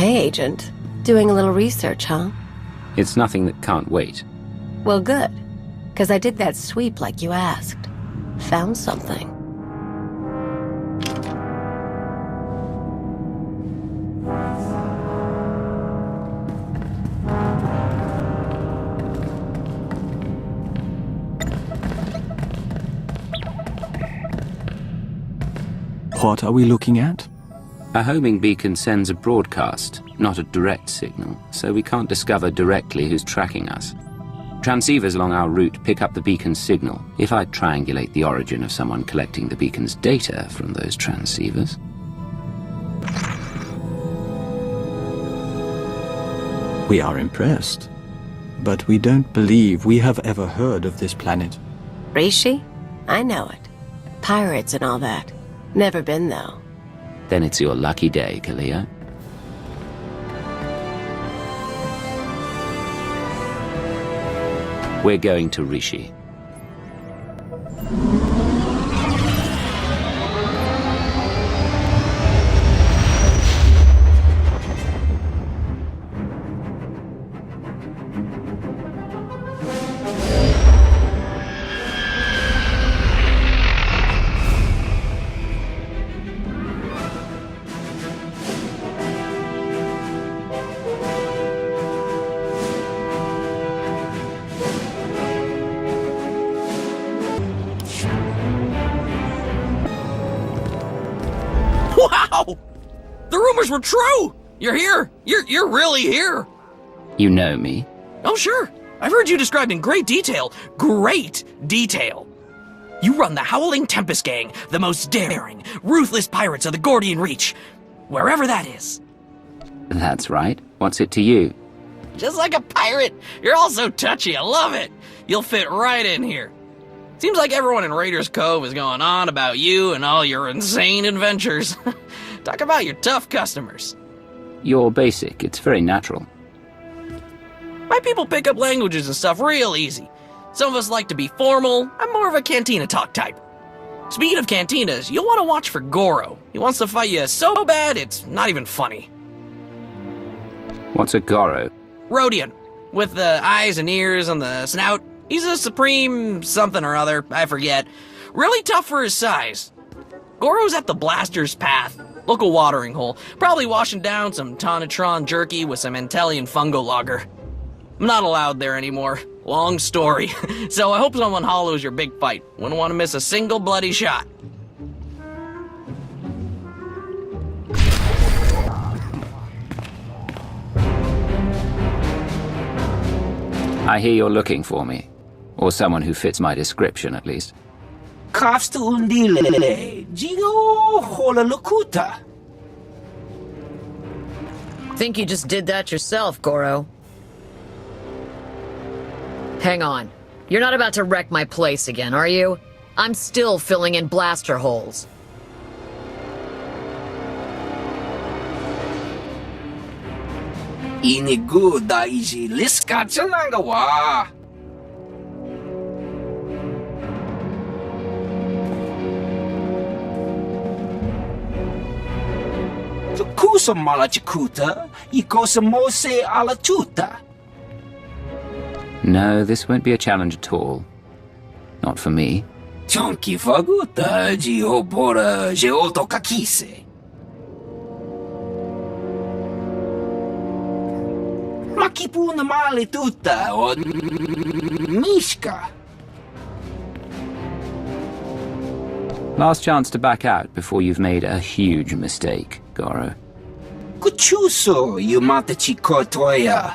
Hey, Agent. Doing a little research, huh? It's nothing that can't wait. Well, good. Because I did that sweep like you asked. Found something. What are we looking at? A homing beacon sends a broadcast, not a direct signal, so we can't discover directly who's tracking us. Transceivers along our route pick up the beacon's signal if I triangulate the origin of someone collecting the beacon's data from those transceivers. We are impressed, but we don't believe we have ever heard of this planet. Rishi? I know it. Pirates and all that. Never been, though. Then it's your lucky day, Kaius. We're going to Rishi. Wow! The rumors were true! You're here! You're really here! You know me? Oh, sure. I've heard you described in great detail. Great detail. You run the Howling Tempest Gang, the most daring, ruthless pirates of the Gordian Reach. Wherever that is. That's right. What's it to you? Just like a pirate. You're all so touchy. I love it. You'll fit right in here. Seems like everyone in Raiders Cove is going on about you and all your insane adventures. Talk about your tough customers. You're basic. It's very natural. My people pick up languages and stuff real easy. Some of us like to be formal. I'm more of a cantina talk type. Speaking of cantinas, you'll want to watch for Goro. He wants to fight you so bad, it's not even funny. What's a Goro? Rhodian, with the eyes and ears on the snout. He's a supreme something or other, I forget. Really tough for his size. Goro's at the Blaster's Path, local watering hole, probably washing down some Tonatron jerky with some Antellian fungo lager. I'm not allowed there anymore. Long story. So I hope someone hollows your big fight. Wouldn't want to miss a single bloody shot. I hear you're looking for me. Or someone who fits my description, at least. Kafsta undile, Gio Holalukuta. Think you just did that yourself, Goro. Hang on. You're not about to wreck my place again, are you? I'm still filling in blaster holes. Inigu daiji liska wa. Kusa malachikuta, ikosa mose alatuta. No, this won't be a challenge at all. Not for me. Chonki faguta, jiobora, jeoto kakise. Makipuna male tuta, o mishka. Last chance to back out before you've made a huge mistake, Goro. Kuchuso, yumata chikotoya.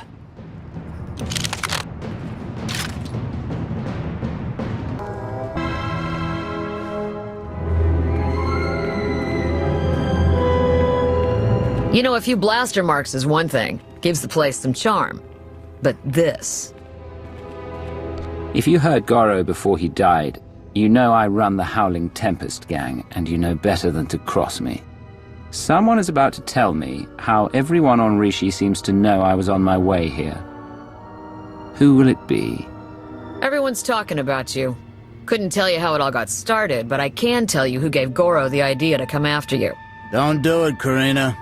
You know, a few blaster marks is one thing. Gives the place some charm. But this... If you heard Goro before he died, you know I run the Howling Tempest Gang, and you know better than to cross me. Someone is about to tell me how everyone on Rishi seems to know I was on my way here. Who will it be? Everyone's talking about you. Couldn't tell you how it all got started, but I can tell you who gave Goro the idea to come after you. Don't do it, Karina.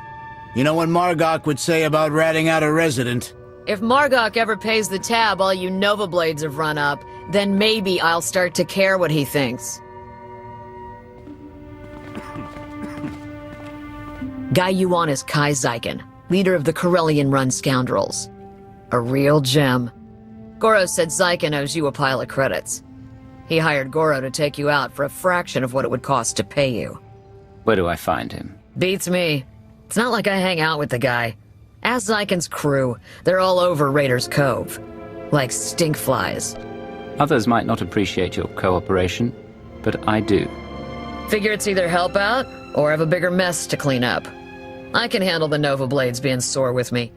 You know what Margok would say about ratting out a resident? If Margok ever pays the tab all you Nova Blades have run up, then maybe I'll start to care what he thinks. Guy you want is Kai Zykan, leader of the Corellian-run scoundrels. A real gem. Goro said Zykan owes you a pile of credits. He hired Goro to take you out for a fraction of what it would cost to pay you. Where do I find him? Beats me. It's not like I hang out with the guy. Ask Zykan's crew. They're all over Raiders Cove. Like stinkflies. Others might not appreciate your cooperation, but I do. Figure it's either help out, or have a bigger mess to clean up. I can handle the Nova Blades being sore with me.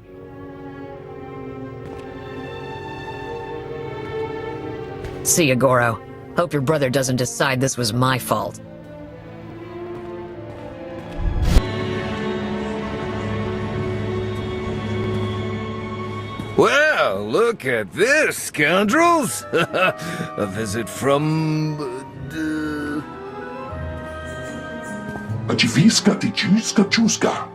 See ya, Goro. Hope your brother doesn't decide this was my fault. Well, look at this, scoundrels! A visit from... Achiviska tichuska chuska.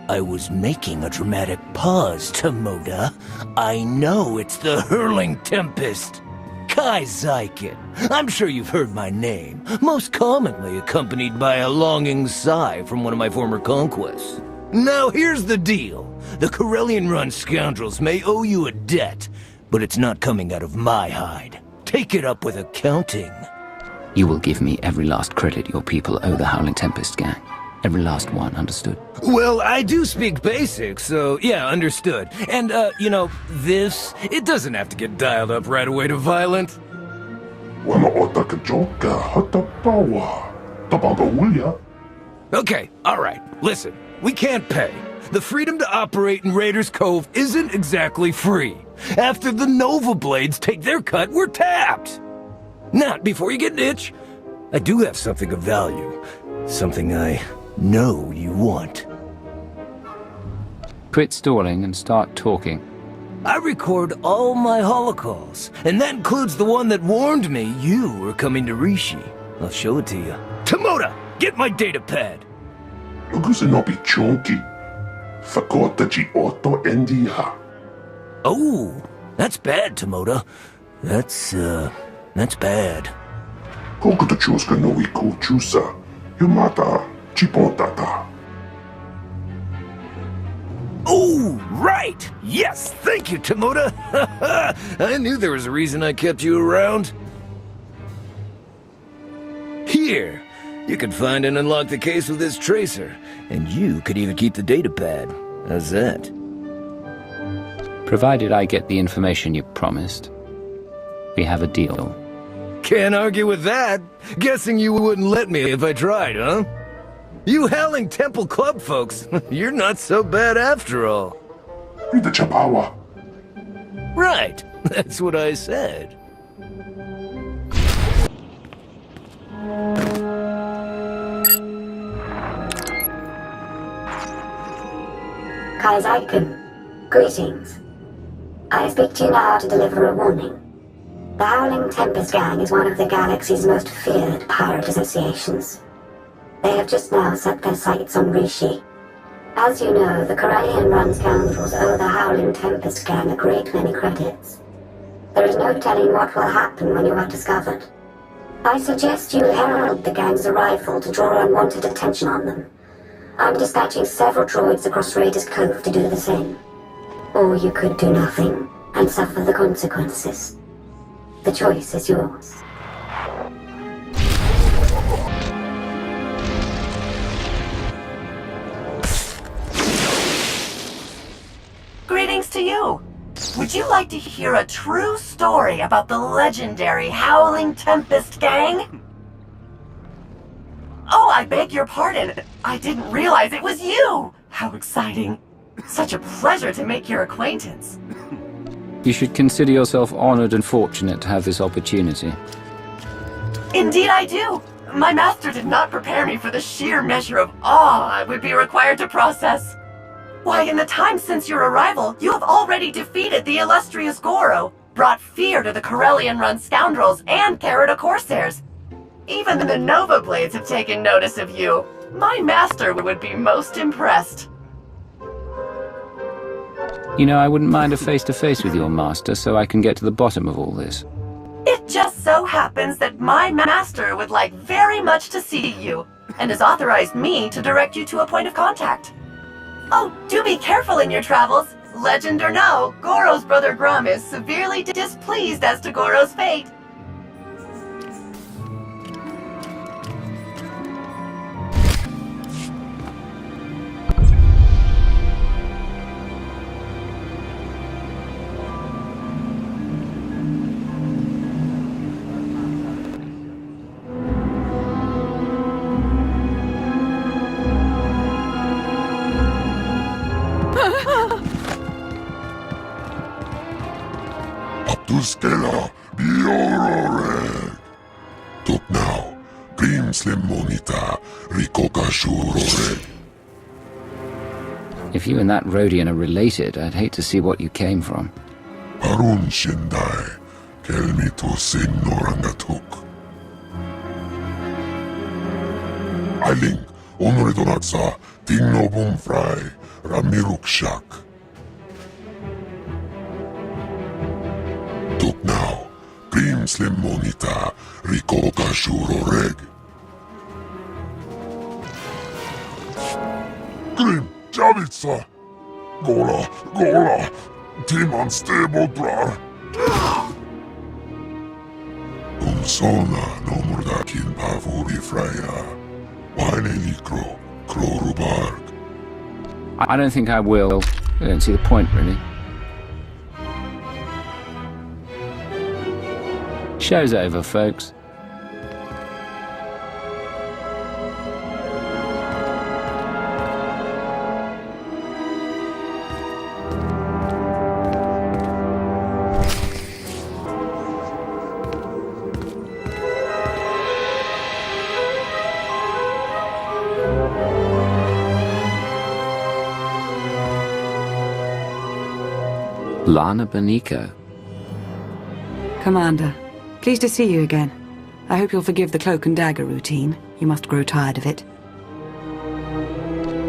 I was making a dramatic pause, Tomoda. I know it's the Hurling Tempest. Kai Zykan. I'm sure you've heard my name, most commonly accompanied by a longing sigh from one of my former conquests. Now here's the deal. The Corellian-run scoundrels may owe you a debt, but it's not coming out of my hide. Take it up with accounting. You will give me every last credit your people owe the Howling Tempest gang. Every last one, understood? Well, I do speak basic, so yeah, understood. And, you know, it doesn't have to get dialed up right away to violent. Wama otaka joka hatapawa. Tabaga ulya. Okay, alright, listen, we can't pay. The freedom to operate in Raiders Cove isn't exactly free. After the Nova Blades take their cut, we're tapped. Now, before you get an itch, I do have something of value. Something I know you want. Quit stalling and start talking. I record all my holocalls, and that includes the one that warned me you were coming to Rishi. I'll show it to you. Tomoda, get my datapad! Lugusinobi chunky. Fakota ji oto endia. Oh, that's bad, Tomoda. That's bad. Kokuto chuska no iku chusa. Yumata chipotata. Oh, right! Yes, thank you, Tomoda! I knew there was a reason I kept you around. Here, you can find and unlock the case with this tracer, and you could even keep the datapad. How's that? Provided I get the information you promised, we have a deal. Can't argue with that. Guessing you wouldn't let me if I tried, huh? You Howling Temple Club folks, you're not so bad after all. Rita chapawa. Right, that's what I said. Kai Zykan, greetings. I speak to you now to deliver a warning. The Howling Tempest Gang is one of the galaxy's most feared pirate associations. They have just now set their sights on Rishi. As you know, the Corellian-run scoundrels owe the Howling Tempest Gang a great many credits. There is no telling what will happen when you are discovered. I suggest you herald the gang's arrival to draw unwanted attention on them. I'm dispatching several droids across Raiders Cove to do the same. Or you could do nothing and suffer the consequences. The choice is yours. Greetings to you. Would you like to hear a true story about the legendary Howling Tempest Gang? Oh, I beg your pardon. I didn't realize it was you. How exciting. Such a pleasure to make your acquaintance. You should consider yourself honored and fortunate to have this opportunity. Indeed I do. My master did not prepare me for the sheer measure of awe I would be required to process. Why, in the time since your arrival, you have already defeated the illustrious Goro, brought fear to the Corellian-run scoundrels, and carried a Corsairs. Even the Nova Blades have taken notice of you. My master would be most impressed. You know, I wouldn't mind a face-to-face with your master so I can get to the bottom of all this. It just so happens that my master would like very much to see you, and has authorized me to direct you to a point of contact. Oh, do be careful in your travels. Legend or no, Goro's brother Grum is severely displeased as to Goro's fate. Tuskela biorore. Tuk now, Grimslim monita, rikokashurore. If you and that Rhodian are related, I'd hate to see what you came from. Harun shindai, kelmito sin norangatuk. Ailing, onredonatsa, tingno bumfrai, ramiruk shak. Tuk now, Grimslim monita, rikokashuroreg. Grim, Javitsa! Gola, Timan stebodrar. Sona no murdakin pavuri freya. Wane likro, krorubarg. I don't think I will. I don't see the point, really. Show's over, folks. Lana Beniko. Commander, pleased to see you again. I hope you'll forgive the cloak and dagger routine. You must grow tired of it.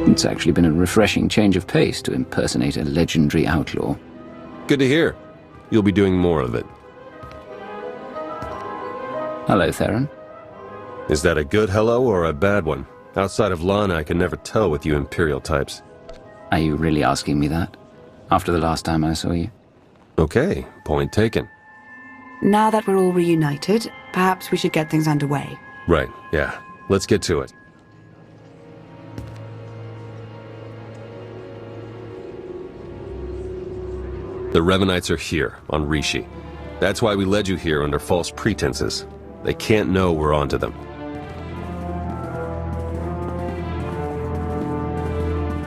It's actually been a refreshing change of pace to impersonate a legendary outlaw. Good to hear. You'll be doing more of it. Hello, Theron. Is that a good hello or a bad one? Outside of Lana, I can never tell with you Imperial types. Are you really asking me that? After the last time I saw you? Okay, point taken. Now that we're all reunited, perhaps we should get things underway. Right, yeah. Let's get to it. The Revenites are here, on Rishi. That's why we led you here under false pretenses. They can't know we're onto them.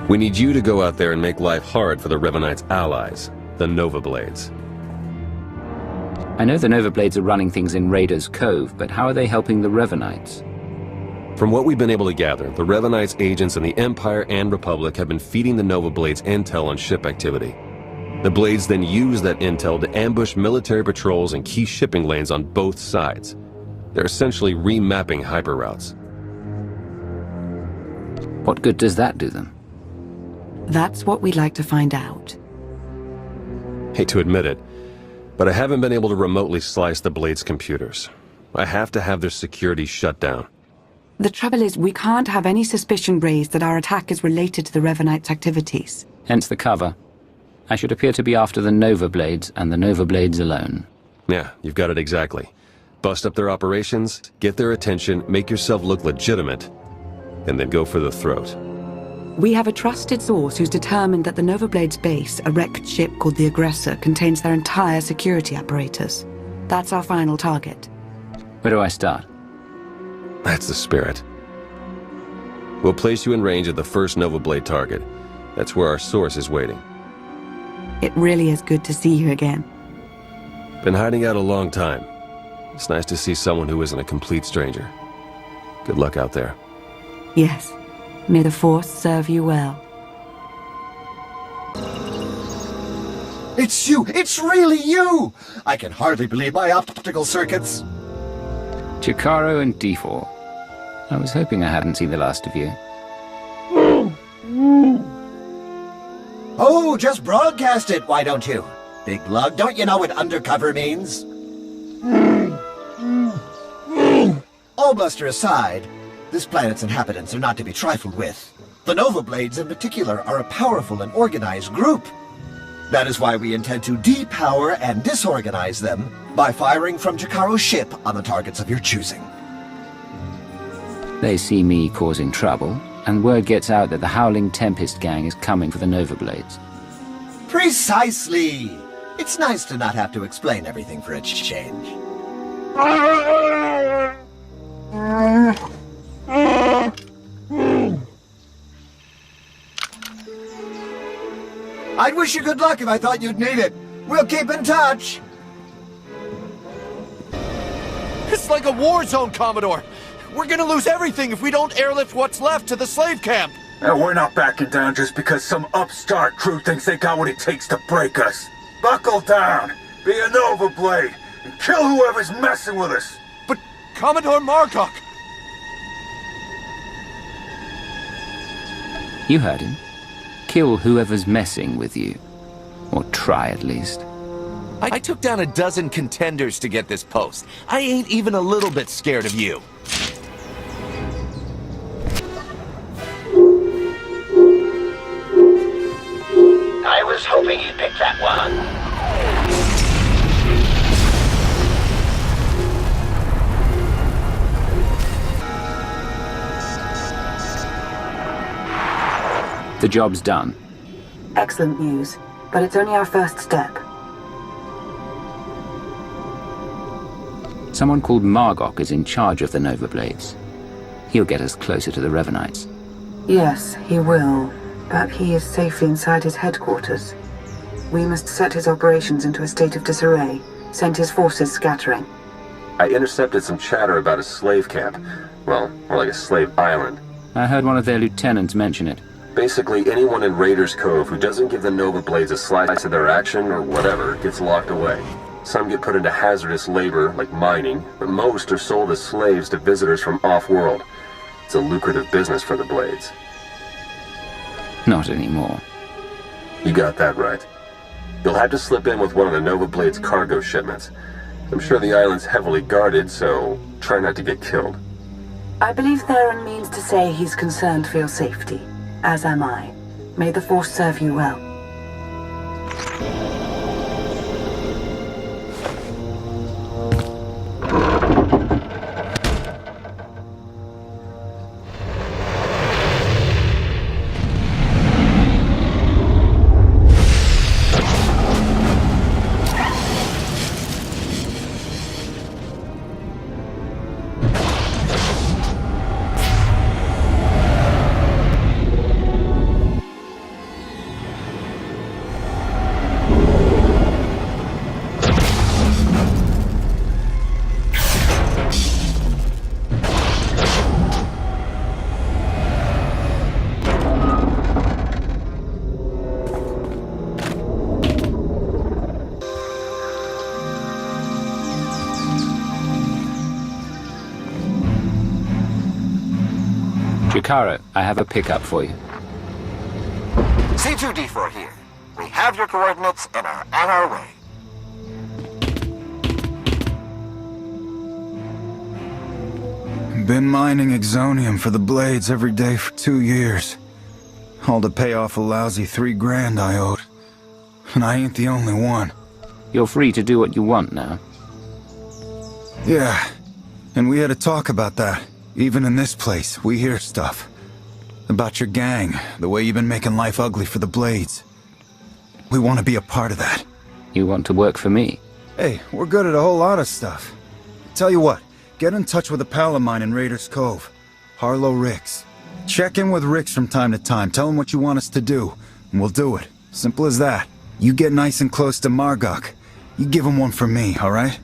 We need you to go out there and make life hard for the Revenites' allies, the Nova Blades. I know the Nova Blades are running things in Raiders Cove, but how are they helping the Revenites? From what we've been able to gather, the Revenites' agents in the Empire and Republic have been feeding the Nova Blades intel on ship activity. The Blades then use that intel to ambush military patrols and key shipping lanes on both sides. They're essentially remapping hyperroutes. What good does that do them? That's what we'd like to find out. Hate to admit it, but I haven't been able to remotely slice the Blades' computers. I have to have their security shut down. The trouble is, we can't have any suspicion raised that our attack is related to the Revenites' activities. Hence the cover. I should appear to be after the Nova Blades, and the Nova Blades alone. Yeah, you've got it exactly. Bust up their operations, get their attention, make yourself look legitimate, and then go for the throat. We have a trusted source who's determined that the Nova Blades base, a wrecked ship called the Aggressor, contains their entire security apparatus. That's our final target. Where do I start? That's the spirit. We'll place you in range of the first Nova Blade target. That's where our source is waiting. It really is good to see you again. Been hiding out a long time. It's nice to see someone who isn't a complete stranger. Good luck out there. Yes. May the Force serve you well. It's you! It's really you! I can hardly believe my optical circuits. Chikaro and D4. I was hoping I hadn't seen the last of you. Oh, just broadcast it, why don't you? Big lug, don't you know what undercover means? All bluster aside, this planet's inhabitants are not to be trifled with. The Nova Blades in particular are a powerful and organized group. That is why we intend to depower and disorganize them by firing from Jakaro's ship on the targets of your choosing. They see me causing trouble, and word gets out that the Howling Tempest gang is coming for the Nova Blades. Precisely! It's nice to not have to explain everything for a change. I'd wish you good luck if I thought you'd need it. We'll keep in touch. It's like a war zone, Commodore. We're gonna lose everything if we don't airlift what's left to the slave camp. We're not backing down just because some upstart crew thinks they got what it takes to break us. Buckle down, be a Nova Blade, and kill whoever's messing with us. But Commodore Margok... You heard him. Kill whoever's messing with you. Or try at least. I took down a dozen contenders to get this post. I ain't even a little bit scared of you. I was hoping you'd pick that one. The job's done. Excellent news, but it's only our first step. Someone called Margok is in charge of the Nova Blades. He'll get us closer to the Revenites. Yes, he will, but he is safely inside his headquarters. We must set his operations into a state of disarray, send his forces scattering. I intercepted some chatter about a slave camp. Well, more like a slave island. I heard one of their lieutenants mention it. Basically, anyone in Raiders Cove who doesn't give the Nova Blades a slice of their action or whatever gets locked away. Some get put into hazardous labor, like mining, but most are sold as slaves to visitors from off-world. It's a lucrative business for the Blades. Not anymore. You got that right. You'll have to slip in with one of the Nova Blades' cargo shipments. I'm sure the island's heavily guarded, so try not to get killed. I believe Theron means to say he's concerned for your safety, as am I. May the Force serve you well. Jakaro, I have a pickup for you. C2D4 here. We have your coordinates and are on our way. Been mining exonium for the Blades every day for 2 years. All to pay off a lousy $3 grand I owed. And I ain't the only one. You're free to do what you want now. Yeah, and we had a talk about that. Even in this place, we hear stuff. About your gang, the way you've been making life ugly for the Blades. We want to be a part of that. You want to work for me? Hey, we're good at a whole lot of stuff. Tell you what, get in touch with a pal of mine in Raiders Cove. Harlow Ricks. Check in with Ricks from time to time, tell him what you want us to do, and we'll do it. Simple as that. You get nice and close to Margok. You give him one for me, alright?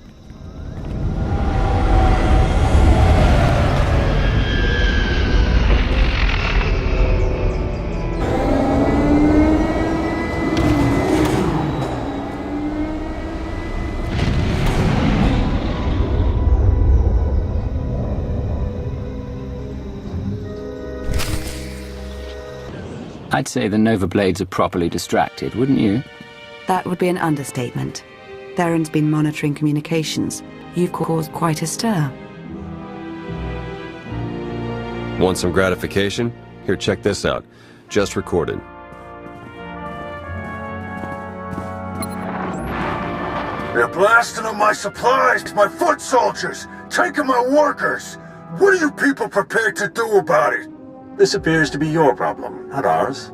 I'd say the Nova Blades are properly distracted, wouldn't you? That would be an understatement. Theron's been monitoring communications. You've caused quite a stir. Want some gratification? Here, check this out. Just recorded. They're blasting up my supplies, my foot soldiers, taking my workers. What are you people prepared to do about it? This appears to be your problem, not ours.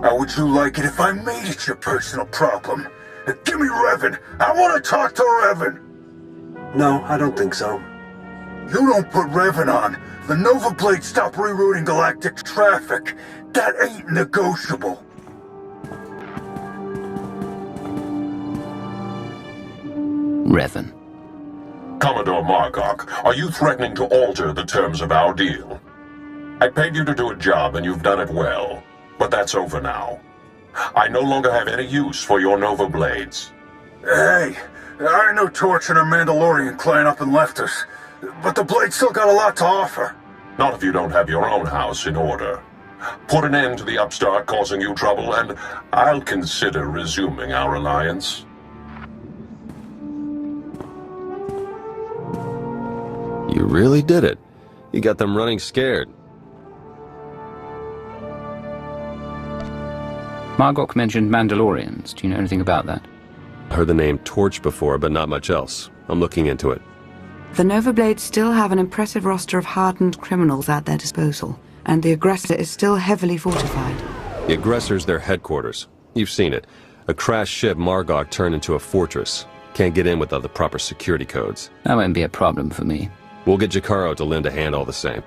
How would you like it if I made it your personal problem? Give me Revan. I want to talk to Revan. No, I don't think so. You don't put Revan on. The Nova Blades stop rerouting galactic traffic. That ain't negotiable. Revan. Commodore Margok, are you threatening to alter the terms of our deal? I paid you to do a job and you've done it well, but that's over now. I no longer have any use for your Nova Blades. Hey, I know Torch and her Mandalorian clan up and left us, but the Blades still got a lot to offer. Not if you don't have your own house in order. Put an end to the upstart causing you trouble, and I'll consider resuming our alliance. You really did it. You got them running scared. Margok mentioned Mandalorians. Do you know anything about that? Heard the name Torch before, but not much else. I'm looking into it. The Nova Blades still have an impressive roster of hardened criminals at their disposal, and the Aggressor is still heavily fortified. The Aggressor's their headquarters. You've seen it. A crashed ship Margok turned into a fortress. Can't get in without the proper security codes. That won't be a problem for me. We'll get Jakaro to lend a hand all the same.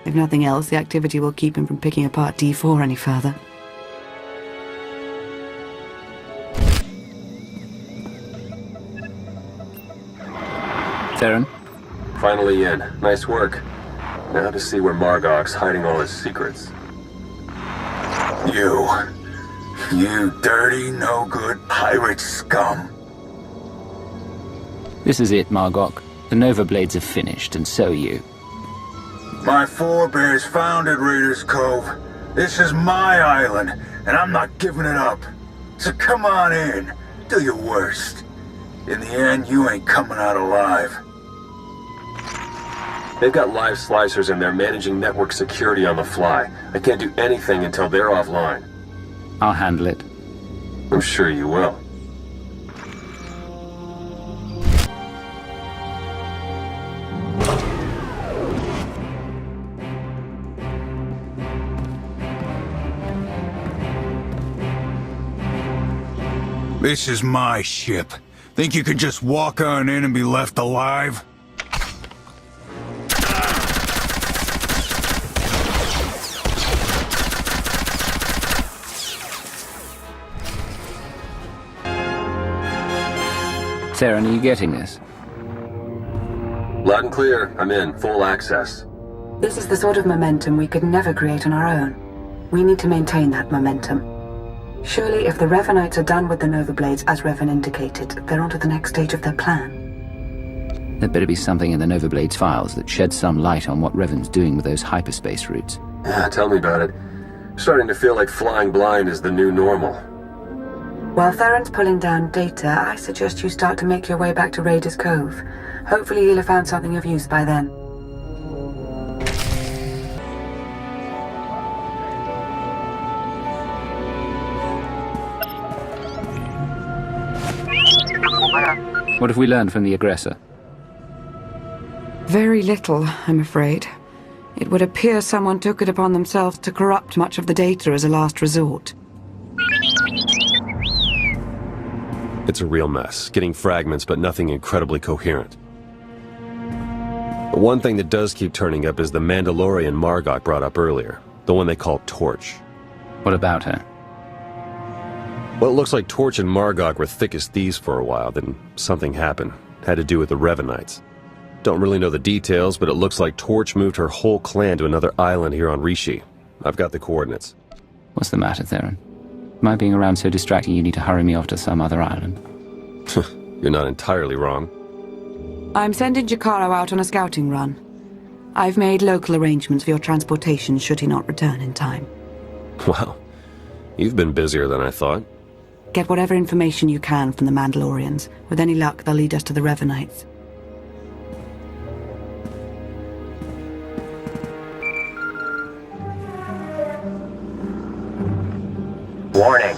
If nothing else, the activity will keep him from picking apart D4 any further. Theron? Finally in. Nice work. Now to see where Margok's hiding all his secrets. You dirty, no-good pirate scum. This is it, Margok. The Nova Blades are finished, and so are you. My forebears founded Raiders Cove. This is my island, and I'm not giving it up. So come on in. Do your worst. In the end, you ain't coming out alive. They've got live slicers and they're managing network security on the fly. I can't do anything until they're offline. I'll handle it. I'm sure you will. This is my ship. Think you could just walk on in and be left alive? Theron, are you getting this? Loud and clear. I'm in. Full access. This is the sort of momentum we could never create on our own. We need to maintain that momentum. Surely, if the Revanites are done with the Nova Blades, as Revan indicated, they're on to the next stage of their plan. There better be something in the Nova Blades files that sheds some light on what Revan's doing with those hyperspace routes. Yeah, tell me about it. Starting to feel like flying blind is the new normal. While Theron's pulling down data, I suggest you start to make your way back to Raiders Cove. Hopefully you'll have found something of use by then. What have we learned from the Aggressor? Very little, I'm afraid. It would appear someone took it upon themselves to corrupt much of the data as a last resort. It's a real mess, getting fragments but nothing incredibly coherent. The one thing that does keep turning up is the Mandalorian Margok brought up earlier, the one they call Torch. What about her? Well, it looks like Torch and Margok were thick as thieves for a while, then something happened. Had to do with the Revanites. Don't really know the details, but it looks like Torch moved her whole clan to another island here on Rishi. I've got the coordinates. What's the matter, Theron? My being around so distracting you need to hurry me off to some other island? You're not entirely wrong. I'm sending Jakaro out on a scouting run. I've made local arrangements for your transportation should he not return in time. Wow, You've been busier than I thought. Get whatever information you can from the Mandalorians. With any luck, they'll lead us to the Revenites. Warning.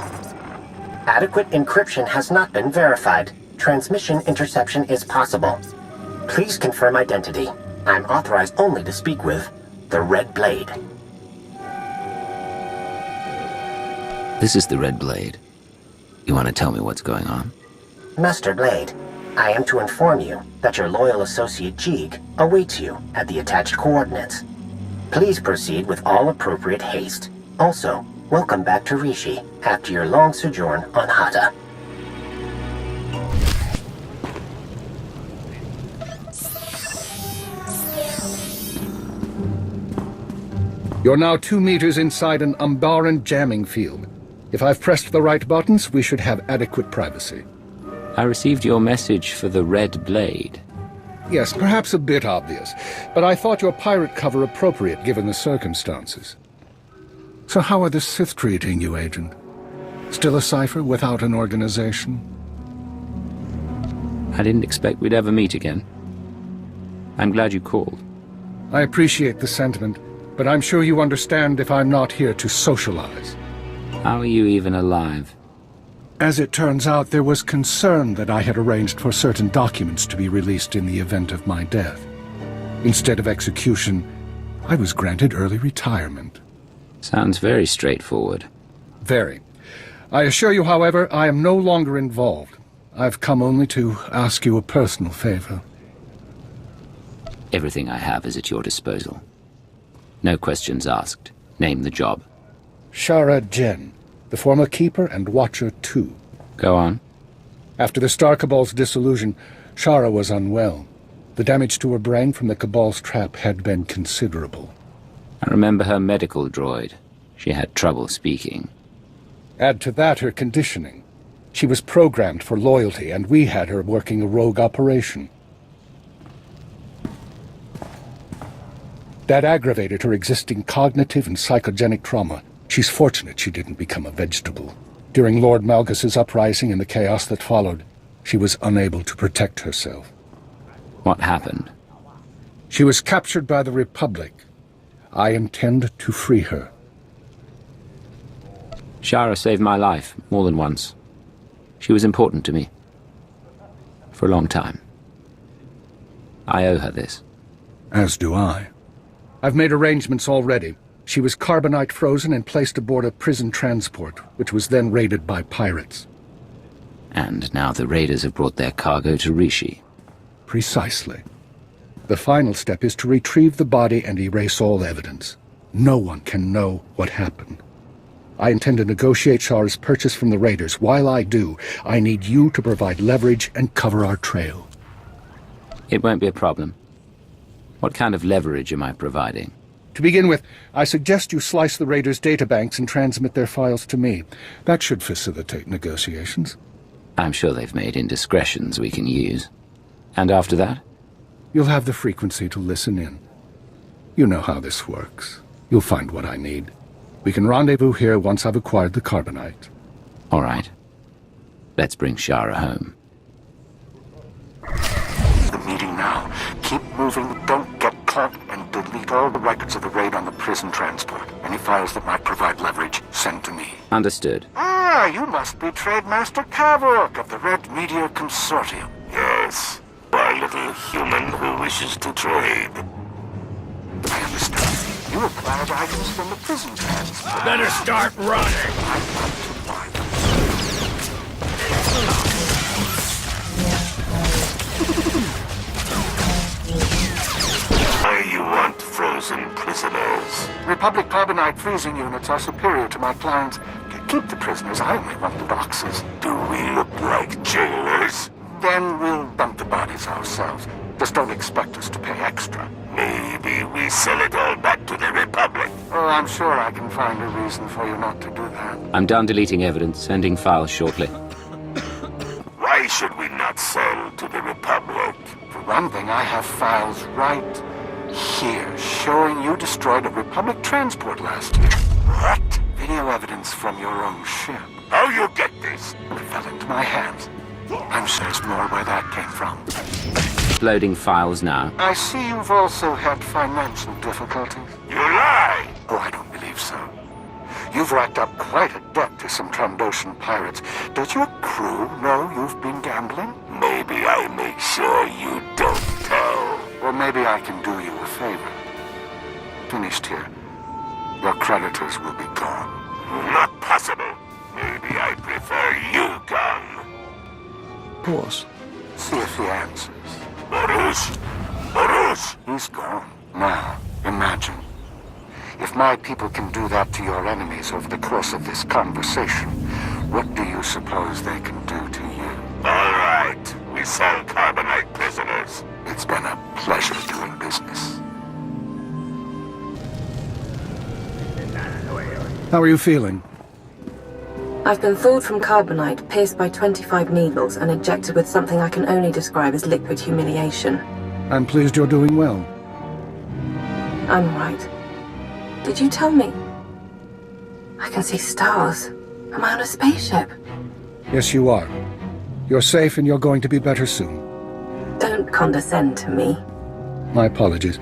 Adequate encryption has not been verified. Transmission interception is possible. Please confirm identity. I'm authorized only to speak with the Red Blade. This is the Red Blade. You want to tell me what's going on? Master Blade, I am to inform you that your loyal associate Jeeg awaits you at the attached coordinates. Please proceed with all appropriate haste. Also, welcome back to Rishi after your long sojourn on Hata. You're now 2 meters inside an Umbaran jamming field. If I've pressed the right buttons, we should have adequate privacy. I received your message for the Red Blade. Yes, perhaps a bit obvious, but I thought your pirate cover appropriate given the circumstances. So how are the Sith treating you, Agent? Still a cipher without an organization? I didn't expect we'd ever meet again. I'm glad you called. I appreciate the sentiment, but I'm sure you understand if I'm not here to socialize. How are you even alive? As it turns out, there was concern that I had arranged for certain documents to be released in the event of my death. Instead of execution, I was granted early retirement. Sounds very straightforward. Very. I assure you, however, I am no longer involved. I've come only to ask you a personal favor. Everything I have is at your disposal. No questions asked. Name the job. Shara Jen, the former Keeper and Watcher 2. Go on. After the Star Cabal's dissolution, Shara was unwell. The damage to her brain from the Cabal's trap had been considerable. I remember her medical droid. She had trouble speaking. Add to that her conditioning. She was programmed for loyalty, and we had her working a rogue operation. That aggravated her existing cognitive and psychogenic trauma. She's fortunate she didn't become a vegetable. During Lord Malgus's uprising and the chaos that followed, she was unable to protect herself. What happened? She was captured by the Republic. I intend to free her. Shara saved my life more than once. She was important to me. For a long time. I owe her this. As do I. I've made arrangements already. She was carbonite frozen and placed aboard a prison transport, which was then raided by pirates. And now the raiders have brought their cargo to Rishi. Precisely. The final step is to retrieve the body and erase all evidence. No one can know what happened. I intend to negotiate Shara's purchase from the raiders. While I do, I need you to provide leverage and cover our trail. It won't be a problem. What kind of leverage am I providing? To begin with, I suggest you slice the raiders' databanks and transmit their files to me. That should facilitate negotiations. I'm sure they've made indiscretions we can use. And after that? You'll have the frequency to listen in. You know how this works. You'll find what I need. We can rendezvous here once I've acquired the carbonite. All right. Let's bring Shara home. The meeting now. Keep moving, don't get caught, and delete all the records of the raid on the prison transport. Any files that might provide leverage, send to me. Understood. Ah, you must be Trade Master Kavok of the Red Meteor Consortium. Yes, my little human who wishes to trade. I understand. You acquired items from the prison transport. Better start running! I want to buy them. You want frozen prisoners? Republic carbonite freezing units are superior to my clients. Keep the prisoners, I only want the boxes. Do we look like jailers? Then we'll dump the bodies ourselves. Just don't expect us to pay extra. Maybe we sell it all back to the Republic. Oh, I'm sure I can find a reason for you not to do that. I'm done deleting evidence, sending files shortly. Why should we not sell to the Republic? For one thing, I have files right here, showing you destroyed a Republic transport last year. What? Video evidence evidence from your own ship. How you get this? It fell into my hands. I'm sure there's more where that came from. Loading files now. I see you've also had financial difficulties. You lie! Oh, I don't believe so. You've racked up quite a debt to some Trandoshan pirates. Does your crew know you've been gambling? Maybe I make sure you don't tell. Or maybe I can do you a favor. Finished here. Your creditors will be gone. Not possible. Maybe I prefer you gone. Pause. See if he answers. Baruch! Baruch! He's gone. Now, imagine. If my people can do that to your enemies over the course of this conversation, what do you suppose they can do to you? All right. We sell carbonite prisoners. It's been a pleasure doing business. How are you feeling? I've been thawed from carbonite, pierced by 25 needles, and injected with something I can only describe as liquid humiliation. I'm pleased you're doing well. I'm right. Did you tell me? I can see stars. Am I on a spaceship? Yes, you are. You're safe and you're going to be better soon. Don't condescend to me. My apologies.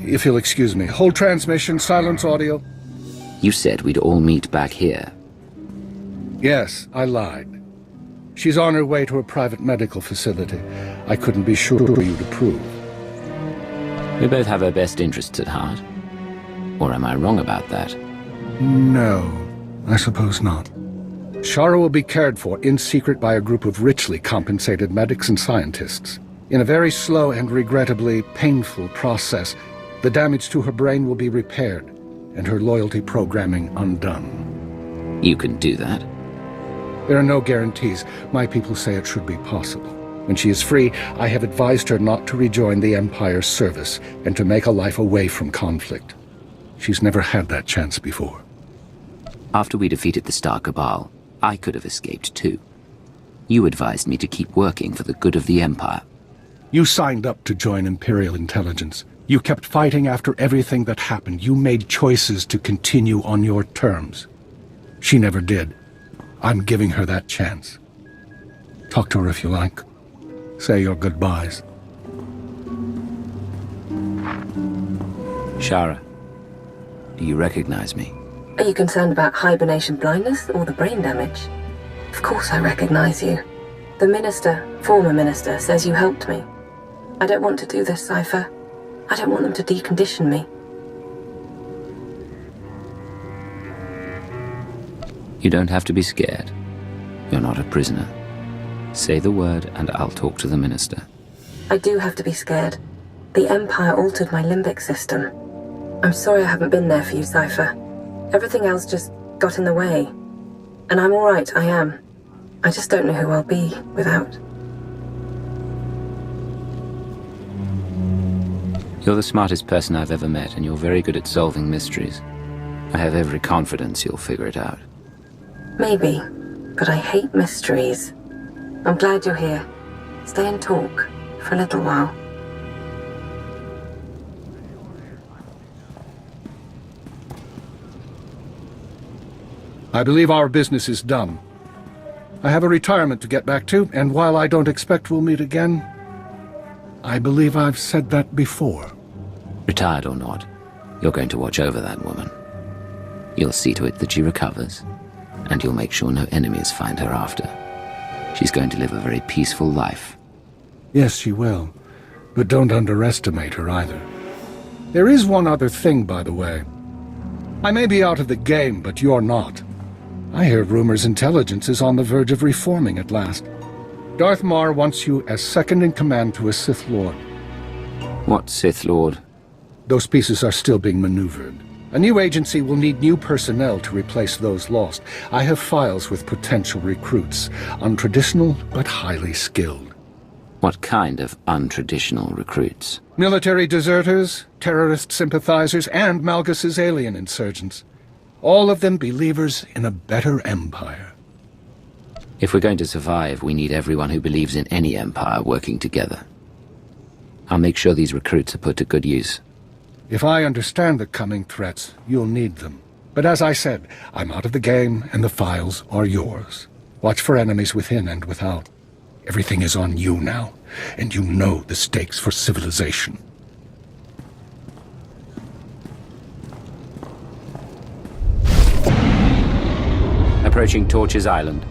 If you'll excuse me. Hold transmission, silence audio. You said we'd all meet back here. Yes, I lied. She's on her way to a private medical facility. I couldn't be sure you'd approve. We both have our best interests at heart. Or am I wrong about that? No, I suppose not. Shara will be cared for in secret by a group of richly compensated medics and scientists. In a very slow and regrettably painful process, the damage to her brain will be repaired and her loyalty programming undone. You can do that? There are no guarantees. My people say it should be possible. When she is free, I have advised her not to rejoin the Empire's service and to make a life away from conflict. She's never had that chance before. After we defeated the Star Cabal, I could have escaped too. You advised me to keep working for the good of the Empire. You signed up to join Imperial Intelligence. You kept fighting after everything that happened. You made choices to continue on your terms. She never did. I'm giving her that chance. Talk to her if you like. Say your goodbyes. Shara, do you recognize me? Are you concerned about hibernation blindness or the brain damage? Of course I recognize you. The minister, former minister, says you helped me. I don't want to do this, Cypher. I don't want them to decondition me. You don't have to be scared. You're not a prisoner. Say the word and I'll talk to the minister. I do have to be scared. The Empire altered my limbic system. I'm sorry I haven't been there for you, Cypher. Everything else just got in the way. And I'm all right, I am. I just don't know who I'll be without. You're the smartest person I've ever met, and you're very good at solving mysteries. I have every confidence you'll figure it out. Maybe, but I hate mysteries. I'm glad you're here. Stay and talk for a little while. I believe our business is done. I have a retirement to get back to, and while I don't expect we'll meet again, I believe I've said that before. Retired or not, you're going to watch over that woman. You'll see to it that she recovers, and you'll make sure no enemies find her after. She's going to live a very peaceful life. Yes, she will. But don't underestimate her either. There is one other thing, by the way. I may be out of the game, but you're not. I hear rumors intelligence is on the verge of reforming at last. Darth Mar wants you as second-in-command to a Sith Lord. What Sith Lord? Those pieces are still being maneuvered. A new agency will need new personnel to replace those lost. I have files with potential recruits, untraditional but highly skilled. What kind of untraditional recruits? Military deserters, terrorist sympathizers, and Malgus's alien insurgents. All of them believers in a better empire. If we're going to survive, we need everyone who believes in any empire working together. I'll make sure these recruits are put to good use. If I understand the coming threats, you'll need them. But as I said, I'm out of the game, and the files are yours. Watch for enemies within and without. Everything is on you now, and you know the stakes for civilization. Approaching Torches Island.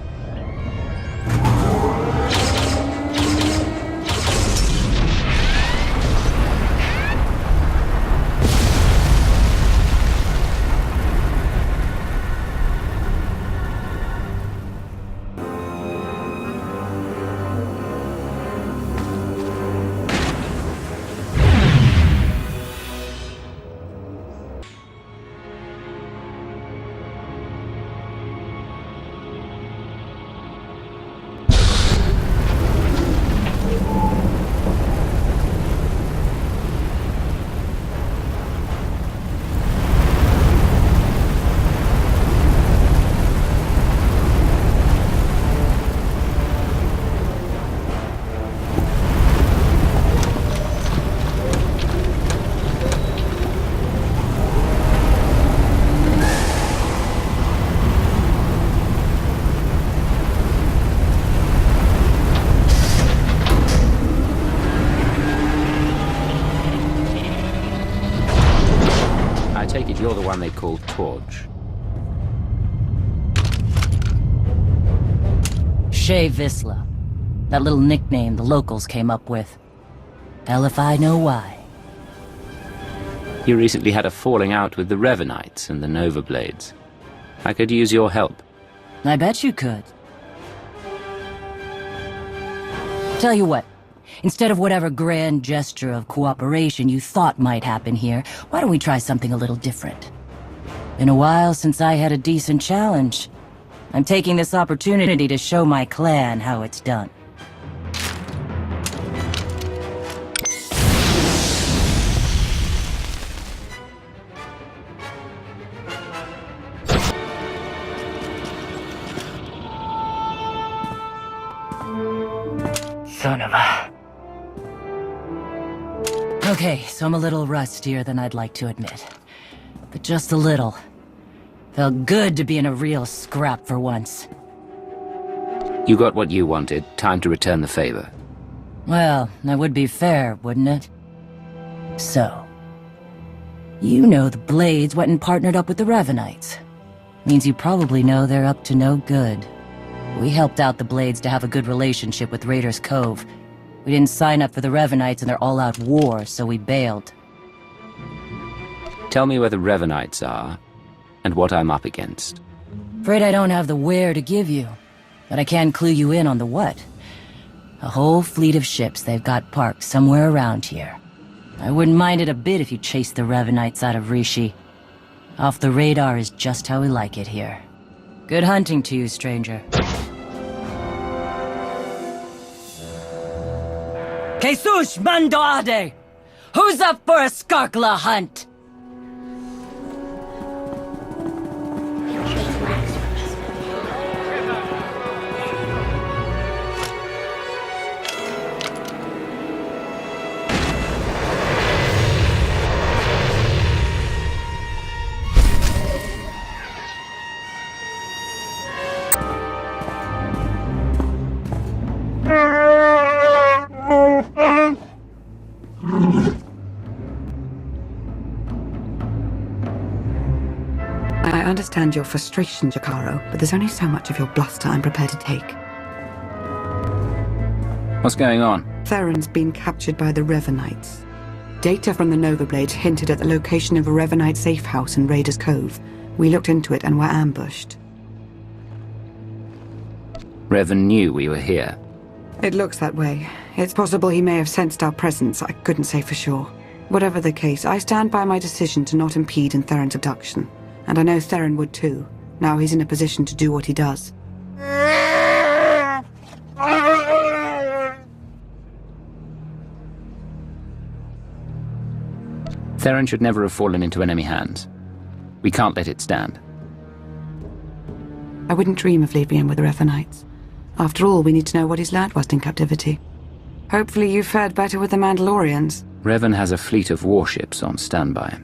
You're the one they call Torch. Shea Visla. That little nickname the locals came up with. Hell if I know why. You recently had a falling out with the Revenites and the Nova Blades. I could use your help. I bet you could. Tell you what. Instead of whatever grand gesture of cooperation you thought might happen here, why don't we try something a little different? Been a while since I had a decent challenge. I'm taking this opportunity to show my clan how it's done. Son of a... Okay, so I'm a little rustier than I'd like to admit. But just a little. Felt good to be in a real scrap for once. You got what you wanted. Time to return the favor. Well, that would be fair, wouldn't it? So... You know the Blades went and partnered up with the Revenites. Means you probably know they're up to no good. We helped out the Blades to have a good relationship with Raiders Cove. We didn't sign up for the Revenites in their all-out war, so we bailed. Tell me where the Revenites are, and what I'm up against. Afraid I don't have the where to give you, but I can clue you in on the what. A whole fleet of ships they've got parked somewhere around here. I wouldn't mind it a bit if you chased the Revenites out of Rishi. Off the radar is just how we like it here. Good hunting to you, stranger. Jesus Mandoade! Who's up for a Skarkla hunt? I understand your frustration, Jakaro, but there's only so much of your bluster I'm prepared to take. What's going on? Theron's been captured by the Revenites. Data from the Nova Blades hinted at the location of a Revenite safe house in Raiders Cove. We looked into it and were ambushed. Revan knew we were here. It looks that way. It's possible he may have sensed our presence. I couldn't say for sure. Whatever the case, I stand by my decision to not impede in Theron's abduction. And I know Theron would too. Now he's in a position to do what he does. Theron should never have fallen into enemy hands. We can't let it stand. I wouldn't dream of leaving him with the Revenites. After all, we need to know what he's learned whilst in captivity. Hopefully you fared better with the Mandalorians. Revan has a fleet of warships on standby.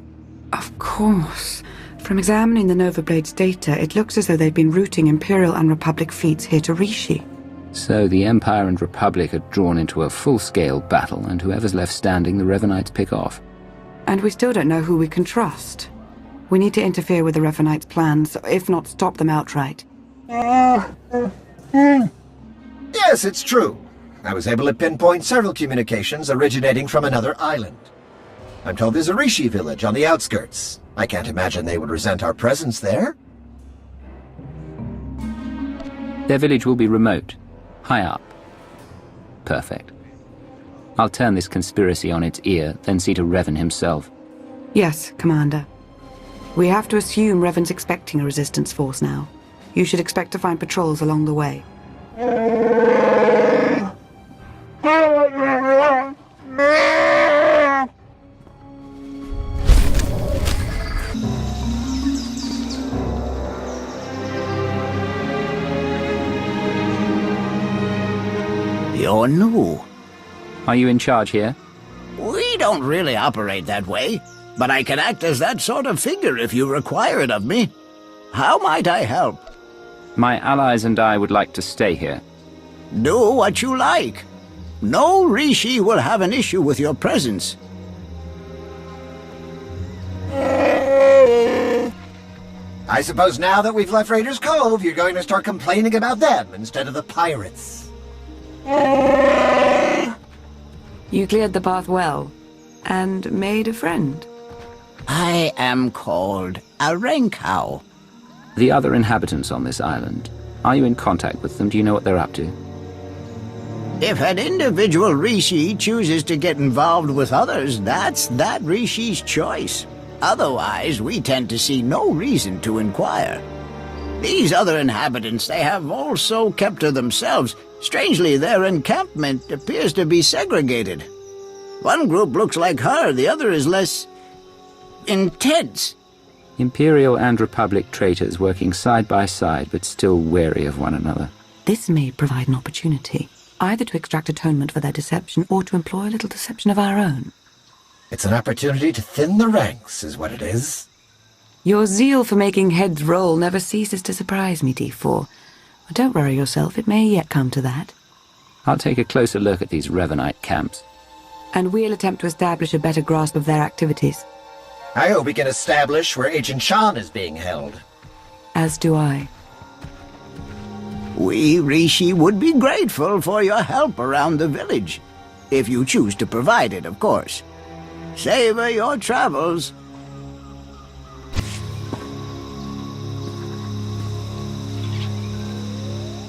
Of course. From examining the Nova Blades data, it looks as though they've been routing Imperial and Republic fleets here to Rishi. So the Empire and Republic are drawn into a full-scale battle, and whoever's left standing, the Revenites pick off. And we still don't know who we can trust. We need to interfere with the Revenites' plans, if not stop them outright. Yes, it's true. I was able to pinpoint several communications originating from another island. I'm told there's a Rishi village on the outskirts. I can't imagine they would resent our presence there. Their village will be remote, high up. Perfect. I'll turn this conspiracy on its ear, then see to Revan himself. Yes, Commander. We have to assume Revan's expecting a resistance force now. You should expect to find patrols along the way. You're new. Are you in charge here? We don't really operate that way, but I can act as that sort of figure if you require it of me. How might I help? My allies and I would like to stay here. Do what you like. No Rishi will have an issue with your presence. I suppose now that we've left Raiders Cove, you're going to start complaining about them instead of the pirates. You cleared the path well, and made a friend. I am called a Renkow. The other inhabitants on this island, are you in contact with them? Do you know what they're up to? If an individual Rishi chooses to get involved with others, that's that Rishi's choice. Otherwise, we tend to see no reason to inquire. These other inhabitants, they have also kept to themselves. Strangely, their encampment appears to be segregated. One group looks like her, the other is less intense. Imperial and Republic traitors working side by side, but still wary of one another. This may provide an opportunity, either to extract atonement for their deception or to employ a little deception of our own. It's an opportunity to thin the ranks, is what it is. Your zeal for making heads roll never ceases to surprise me, D4. But don't worry yourself, it may yet come to that. I'll take a closer look at these Revanite camps. And we'll attempt to establish a better grasp of their activities. I hope we can establish where Agent Shan is being held. As do I. We, Rishi, would be grateful for your help around the village. If you choose to provide it, of course. Savor your travels.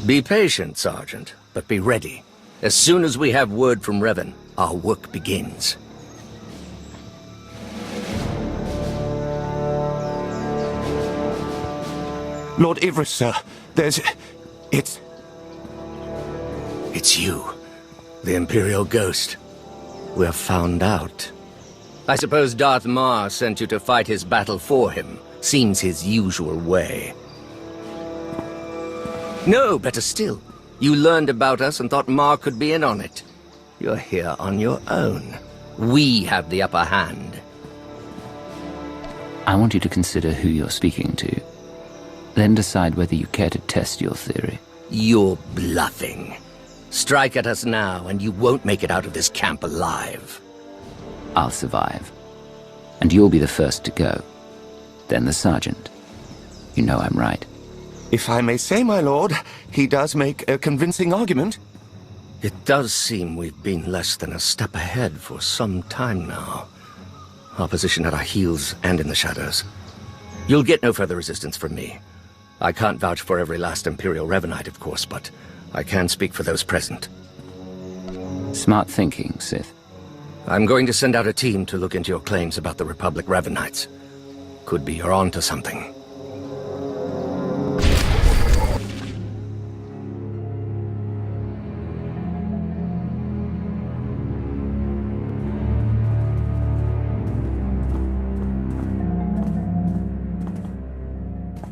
Be patient, Sergeant, but be ready. As soon as we have word from Revan, our work begins. Lord Ivris, sir. It's you, the Imperial Ghost. We're found out. I suppose Darth Mar sent you to fight his battle for him. Seems his usual way. No, better still. You learned about us and thought Mar could be in on it. You're here on your own. We have the upper hand. I want you to consider who you're speaking to. Then decide whether you care to test your theory. You're bluffing. Strike at us now, and you won't make it out of this camp alive. I'll survive. And you'll be the first to go. Then the Sergeant. You know I'm right. If I may say, my lord, he does make a convincing argument. It does seem we've been less than a step ahead for some time now. Our position at our heels and in the shadows. You'll get no further resistance from me. I can't vouch for every last Imperial Revanite, of course, but I can speak for those present. Smart thinking, Sith. I'm going to send out a team to look into your claims about the Republic Revanites. Could be you're onto something.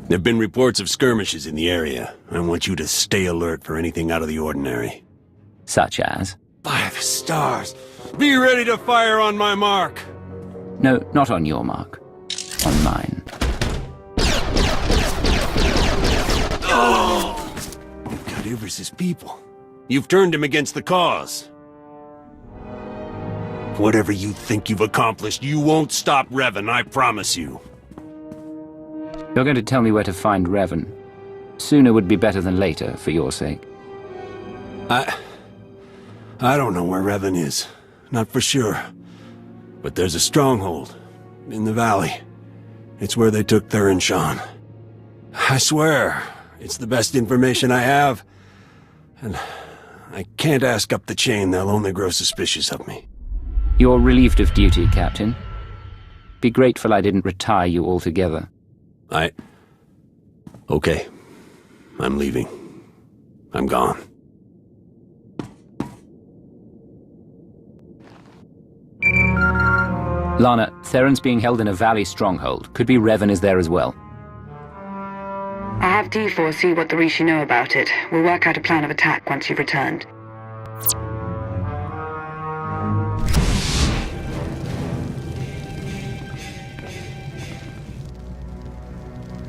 There have been reports of skirmishes in the area. I want you to stay alert for anything out of the ordinary. Such as? By the stars! Be ready to fire on my mark! No, not on your mark. On mine. You've got Ivris's people. You've turned him against the cause. Whatever you think you've accomplished, you won't stop Revan, I promise you. You're going to tell me where to find Revan. Sooner would be better than later, for your sake. I don't know where Revan is. Not for sure. But there's a stronghold. In the valley. It's where they took Theron Shan. I swear, it's the best information I have. And I can't ask up the chain, they'll only grow suspicious of me. You're relieved of duty, Captain. Be grateful I didn't retire you altogether. Okay. I'm leaving. I'm gone. Lana, Theron's being held in a valley stronghold. Could be Revan is there as well. I have D4 see what the Rishi know about it. We'll work out a plan of attack once you've returned.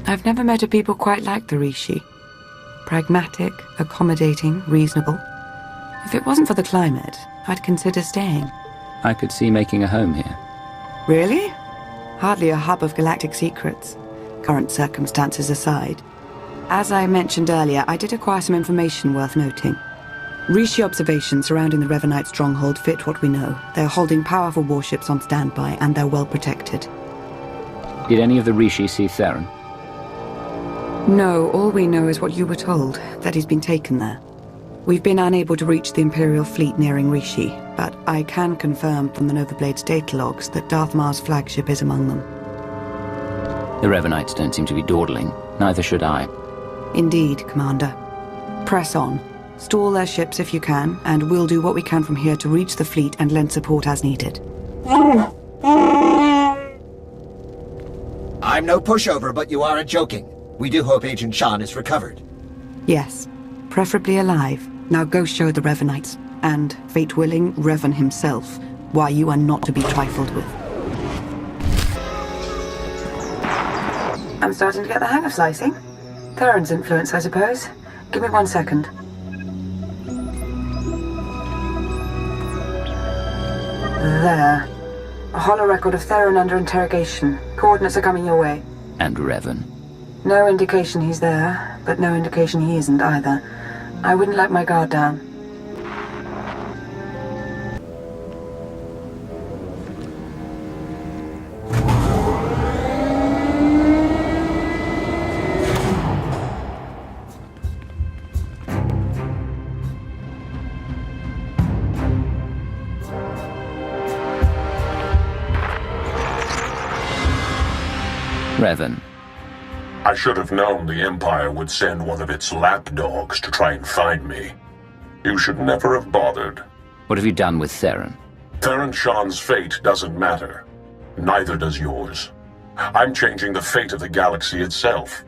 I've never met a people quite like the Rishi. Pragmatic, accommodating, reasonable. If it wasn't for the climate, I'd consider staying. I could see making a home here. Really? Hardly a hub of galactic secrets, current circumstances aside. As I mentioned earlier, I did acquire some information worth noting. Rishi observations surrounding the Revanite stronghold fit what we know. They're holding powerful warships on standby, and they're well protected. Did any of the Rishi see Theron? No, all we know is what you were told, that he's been taken there. We've been unable to reach the Imperial fleet nearing Rishi, but I can confirm from the Novablade's data logs that Darth Mar's flagship is among them. The Revanites don't seem to be dawdling. Neither should I. Indeed, Commander. Press on. Stall their ships if you can, and we'll do what we can from here to reach the fleet and lend support as needed. I'm no pushover, but you aren't joking. We do hope Agent Shan is recovered. Yes, preferably alive. Now go show the Revanites, and, fate willing, Revan himself, why you are not to be trifled with. I'm starting to get the hang of slicing. Theron's influence, I suppose. Give me 1 second. There. A hollow record of Theron under interrogation. Coordinates are coming your way. And Revan. No indication he's there, but no indication he isn't either. I wouldn't let my guard down. Revan. I should have known the Empire would send one of its lapdogs to try and find me. You should never have bothered. What have you done with Theron? Theron Shan's fate doesn't matter. Neither does yours. I'm changing the fate of the galaxy itself.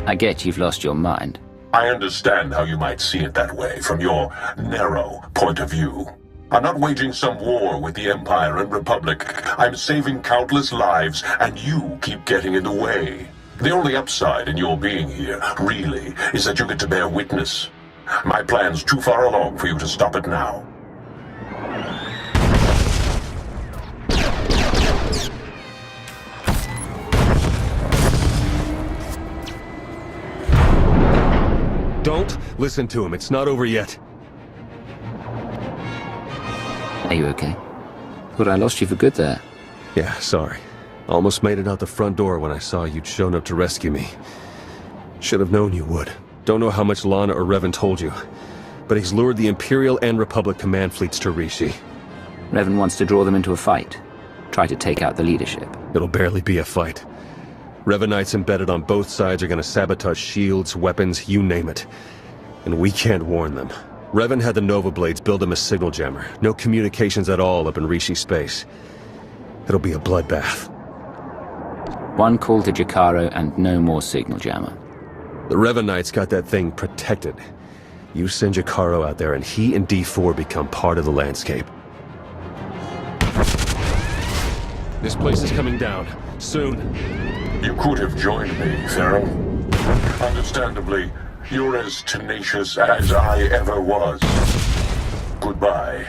I get you've lost your mind. I understand how you might see it that way, from your narrow point of view. I'm not waging some war with the Empire and Republic. I'm saving countless lives, and you keep getting in the way. The only upside in your being here, really, is that you get to bear witness. My plan's too far along for you to stop it now. Don't listen to him. It's not over yet. Are you okay? Thought I lost you for good there. Yeah, sorry. Almost made it out the front door when I saw you'd shown up to rescue me. Should have known you would. Don't know how much Lana or Revan told you, but he's lured the Imperial and Republic command fleets to Rishi. Revan wants to draw them into a fight. Try to take out the leadership. It'll barely be a fight. Revanites embedded on both sides are gonna sabotage shields, weapons, you name it. And we can't warn them. Revan had the Nova Blades build him a signal jammer. No communications at all up in Rishi space. It'll be a bloodbath. One call to Jakaro and no more signal jammer. The Revanites got that thing protected. You send Jakaro out there and he and D4 become part of the landscape. This place is coming down. Soon. You could have joined me, Theron. Understandably, you're as tenacious as I ever was. Goodbye.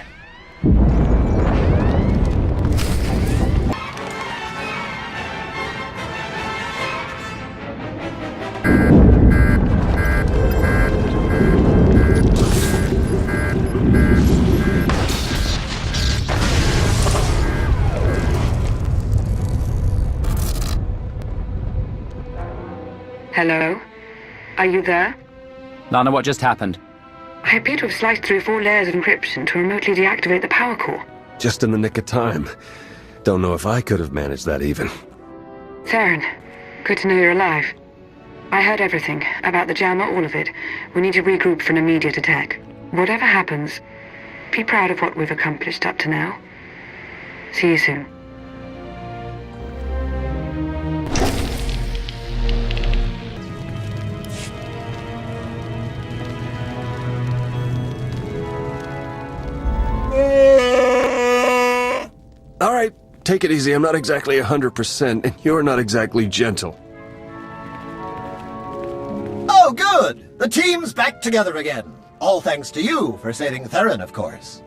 Hello? Are you there? Lana, what just happened? I appear to have sliced through 4 layers of encryption to remotely deactivate the power core. Just in the nick of time. Don't know if I could have managed that even. Theron, good to know you're alive. I heard everything, about the jammer, all of it. We need to regroup for an immediate attack. Whatever happens, be proud of what we've accomplished up to now. See you soon. All right, take it easy. I'm not exactly 100%, and you're not exactly gentle. Oh, good! The team's back together again. All thanks to you for saving Theron, of course.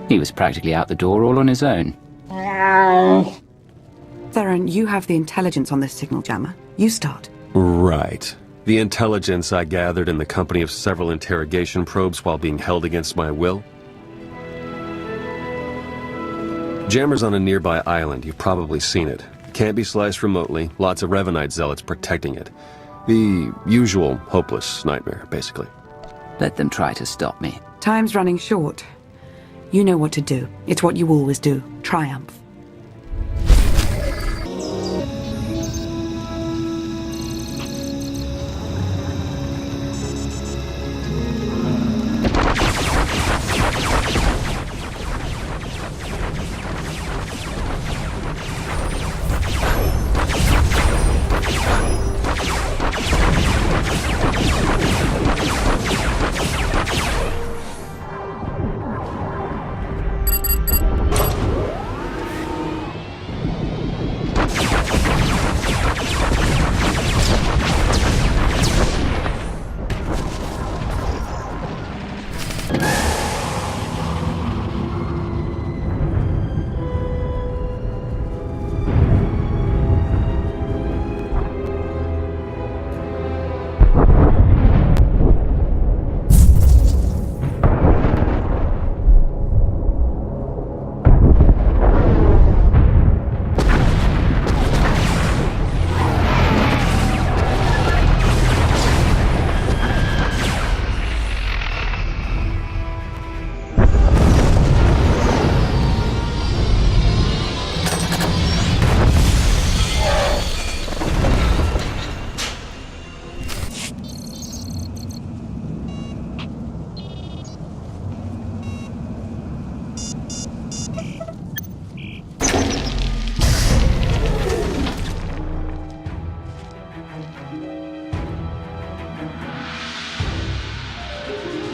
He was practically out the door all on his own. Theron, you have the intelligence on this signal jammer. You start. Right. The intelligence I gathered in the company of several interrogation probes while being held against my will. Jammer's on a nearby island. You've probably seen it. Can't be sliced remotely. Lots of Revanite zealots protecting it. The usual hopeless nightmare, basically. Let them try to stop me. Time's running short. You know what to do. It's what you always do. Triumph.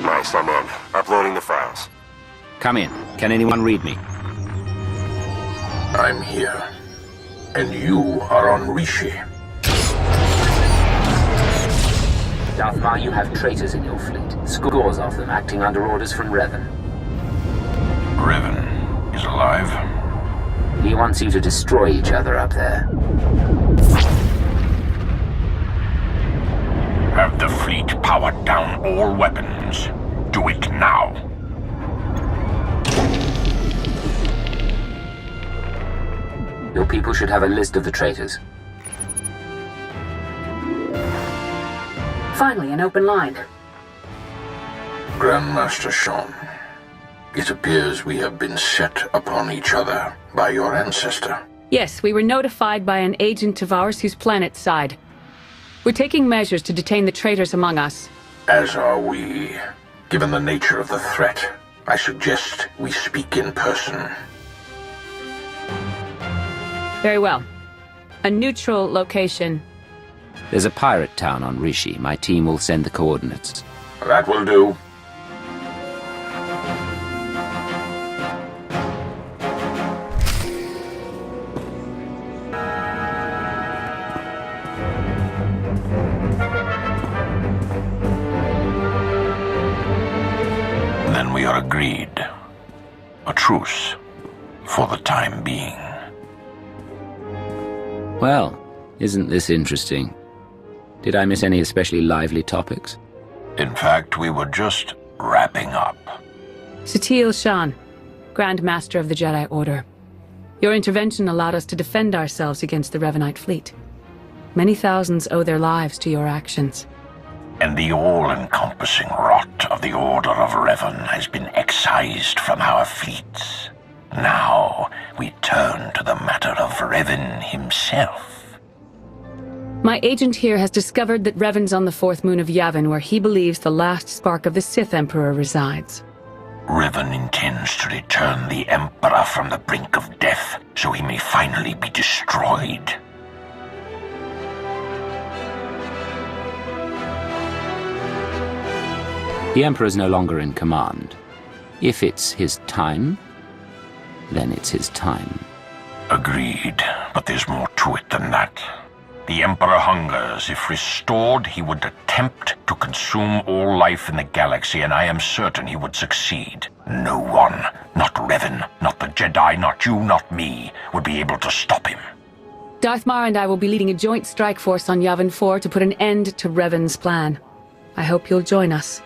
Nice, I'm in. Uploading the files. Come in. Can anyone read me? I'm here. And you are on Rishi. Darthmar, you have traitors in your fleet. Scores of them acting under orders from Revan. Revan is alive. He wants you to destroy each other up there. Have the fleet powered down all weapons. Do it now. Your people should have a list of the traitors. Finally, an open line. Grandmaster Sean, it appears we have been set upon each other by your ancestor. Yes, we were notified by an agent of ours whose planet side. We're taking measures to detain the traitors among us. As are we. Given the nature of the threat, I suggest we speak in person. Very well. A neutral location. There's a pirate town on Rishi. My team will send the coordinates. That will do. We are agreed. A truce. For the time being. Well, isn't this interesting? Did I miss any especially lively topics? In fact, we were just wrapping up. Satil Shan, Grand Master of the Jedi Order. Your intervention allowed us to defend ourselves against the Revanite fleet. Many thousands owe their lives to your actions. And the all-encompassing rot of the Order of Revan has been excised from our fleets. Now, we turn to the matter of Revan himself. My agent here has discovered that Revan's on the fourth moon of Yavin, where he believes the last spark of the Sith Emperor resides. Revan intends to return the Emperor from the brink of death, so he may finally be destroyed. The Emperor's no longer in command. If it's his time, then it's his time. Agreed, but there's more to it than that. The Emperor hungers. If restored, he would attempt to consume all life in the galaxy, and I am certain he would succeed. No one, not Revan, not the Jedi, not you, not me, would be able to stop him. Darth Mara and I will be leading a joint strike force on Yavin 4 to put an end to Revan's plan. I hope you'll join us.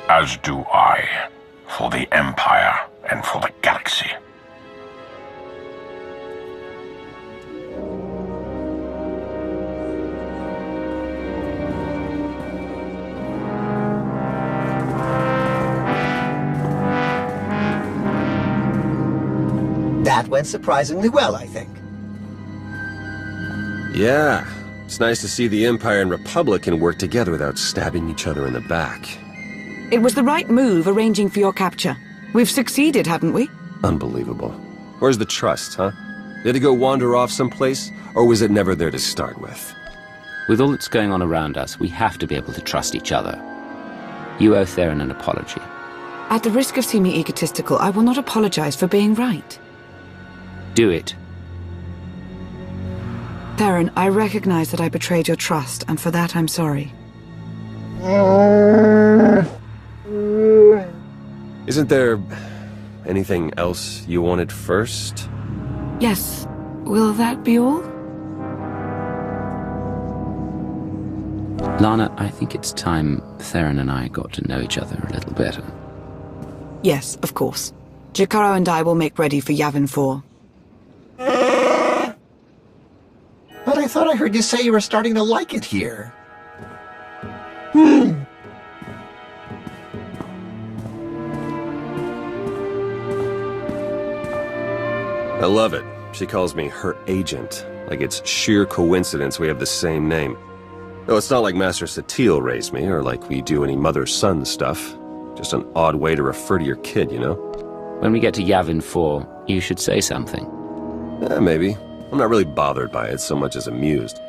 As do I, for the Empire and for the galaxy. That went surprisingly well, I think. Yeah, it's nice to see the Empire and Republic can work together without stabbing each other in the back. It was the right move arranging for your capture. We've succeeded, haven't we? Unbelievable. Where's the trust, huh? Did it go wander off someplace, or was it never there to start with? With all that's going on around us, we have to be able to trust each other. You owe Theron an apology. At the risk of seeming egotistical, I will not apologize for being right. Do it. Theron, I recognize that I betrayed your trust, and for that I'm sorry. Isn't there anything else you wanted first? Yes. Will that be all? Lana, I think it's time Theron and I got to know each other a little better. Yes, of course. Jakaro and I will make ready for Yavin 4. But I thought I heard you say you were starting to like it here. I love it. She calls me her agent, like it's sheer coincidence we have the same name. Though it's not like Master Satil raised me, or like we do any mother-son stuff. Just an odd way to refer to your kid, you know? When we get to Yavin 4, you should say something. Maybe. I'm not really bothered by it so much as amused.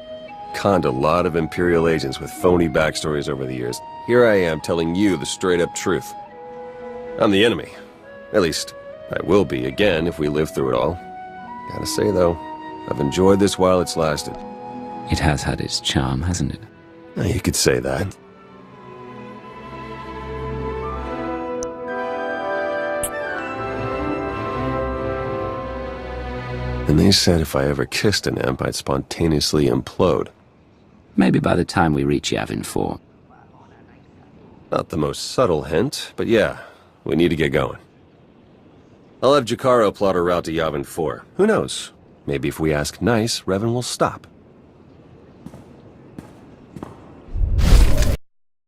Conned a lot of Imperial agents with phony backstories over the years. Here I am telling you the straight-up truth. I'm the enemy. At least, I will be again if we live through it all. Gotta say, though, I've enjoyed this while it's lasted. It has had its charm, hasn't it? You could say that. And they said if I ever kissed an imp, I'd spontaneously implode. Maybe by the time we reach Yavin 4. Not the most subtle hint, but yeah, we need to get going. I'll have Jakaro plot a route to Yavin 4. Who knows? Maybe if we ask nice, Revan will stop.